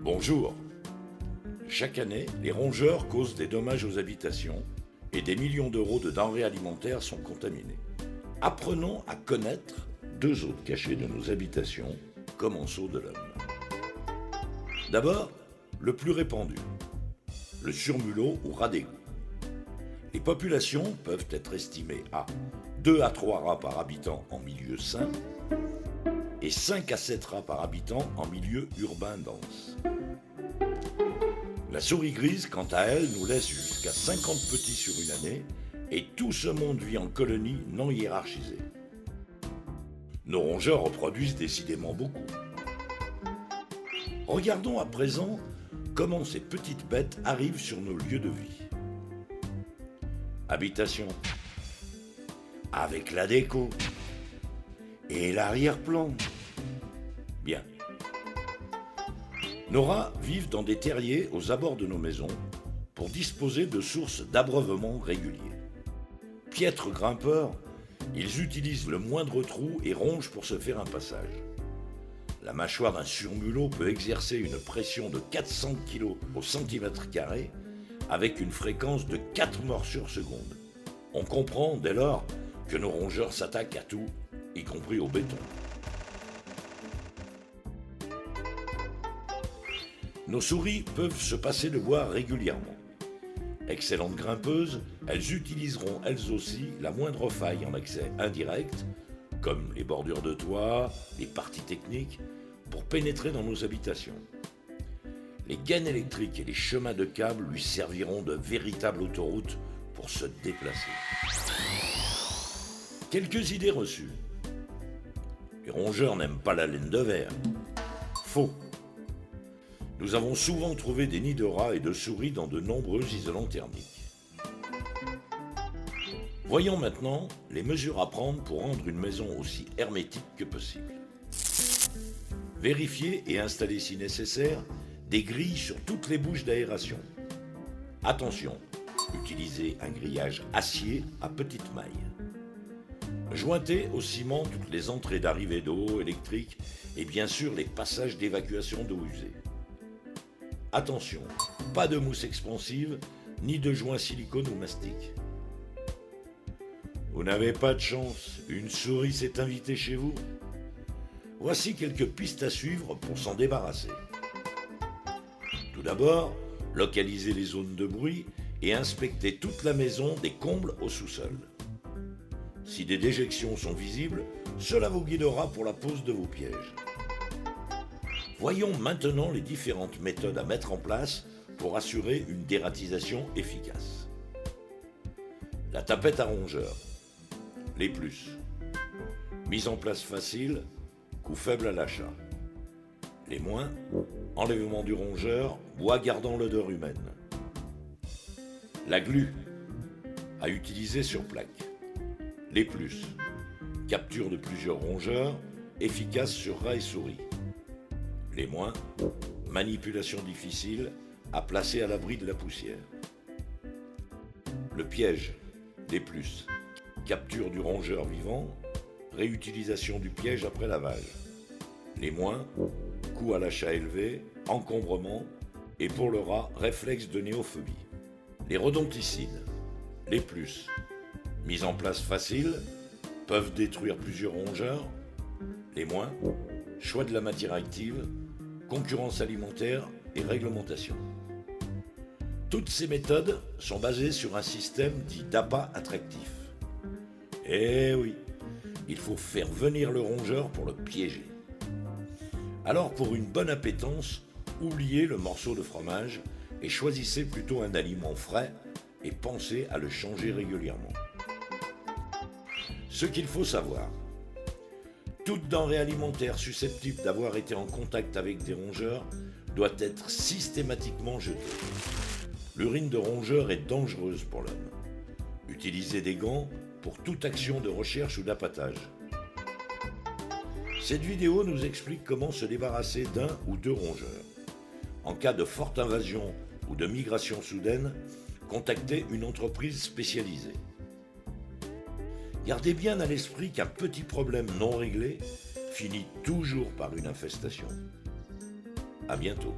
Bonjour. Chaque année, les rongeurs causent des dommages aux habitations et des millions d'euros de denrées alimentaires sont contaminés. Apprenons à connaître deux hôtes cachés de nos habitations, commençons de l'homme. D'abord, le plus répandu, le surmulot ou rat d'égout. Les populations peuvent être estimées à 2 à 3 rats par habitant en milieu sain et 5 à 7 rats par habitant en milieu urbain dense. La souris grise, quant à elle, nous laisse jusqu'à 50 petits sur une année et tout ce monde vit en colonie non hiérarchisée. Nos rongeurs reproduisent décidément beaucoup. Regardons à présent comment ces petites bêtes arrivent sur nos lieux de vie. Habitation, avec la déco et l'arrière-plan. Bien. Nos rats vivent dans des terriers aux abords de nos maisons pour disposer de sources d'abreuvement réguliers. Piètres grimpeurs, ils utilisent le moindre trou et rongent pour se faire un passage. La mâchoire d'un surmulot peut exercer une pression de 400 kg au centimètre carré avec une fréquence de 4 morsures secondes. On comprend dès lors que nos rongeurs s'attaquent à tout, y compris au béton. Nos souris peuvent se passer de bois régulièrement. Excellentes grimpeuses, elles utiliseront elles aussi la moindre faille en accès indirect, comme les bordures de toit, les parties techniques, pour pénétrer dans nos habitations. Les gaines électriques et les chemins de câbles lui serviront de véritables autoroutes pour se déplacer. Quelques idées reçues. Les rongeurs n'aiment pas la laine de verre. Faux. Nous avons souvent trouvé des nids de rats et de souris dans de nombreux isolants thermiques. Voyons maintenant les mesures à prendre pour rendre une maison aussi hermétique que possible. Vérifiez et installez si nécessaire des grilles sur toutes les bouches d'aération. Attention, utilisez un grillage acier à petite maille. Jointez au ciment toutes les entrées d'arrivée d'eau électrique et bien sûr les passages d'évacuation d'eau usée. Attention, pas de mousse expansive, ni de joints silicone ou mastic. Vous n'avez pas de chance, une souris s'est invitée chez vous. Voici quelques pistes à suivre pour s'en débarrasser. Tout d'abord, localisez les zones de bruit et inspectez toute la maison des combles au sous-sol. Si des déjections sont visibles, cela vous guidera pour la pose de vos pièges. Voyons maintenant les différentes méthodes à mettre en place pour assurer une dératisation efficace. La tapette à rongeurs. Les plus. Mise en place facile, coût faible à l'achat. Les moins, enlèvement du rongeur, bois gardant l'odeur humaine. La glu, à utiliser sur plaque. Les plus, capture de plusieurs rongeurs, efficace sur rats et souris. Les moins, manipulation difficile, à placer à l'abri de la poussière. Le piège, les plus, capture du rongeur vivant, réutilisation du piège après lavage. Les moins, coût à l'achat élevé, encombrement, et pour le rat, réflexe de néophobie. Les rodonticides, les plus, mise en place facile, peuvent détruire plusieurs rongeurs. Les moins, choix de la matière active, concurrence alimentaire et réglementation. Toutes ces méthodes sont basées sur un système dit d'appât attractif. Eh oui, il faut faire venir le rongeur pour le piéger. Alors pour une bonne appétence, oubliez le morceau de fromage et choisissez plutôt un aliment frais et pensez à le changer régulièrement. Ce qu'il faut savoir, toute denrée alimentaire susceptible d'avoir été en contact avec des rongeurs doit être systématiquement jetée. L'urine de rongeur est dangereuse pour l'homme. Utilisez des gants pour toute action de recherche ou d'appâtage. Cette vidéo nous explique comment se débarrasser d'un ou deux rongeurs. En cas de forte invasion ou de migration soudaine, contactez une entreprise spécialisée. Gardez bien à l'esprit qu'un petit problème non réglé finit toujours par une infestation. À bientôt.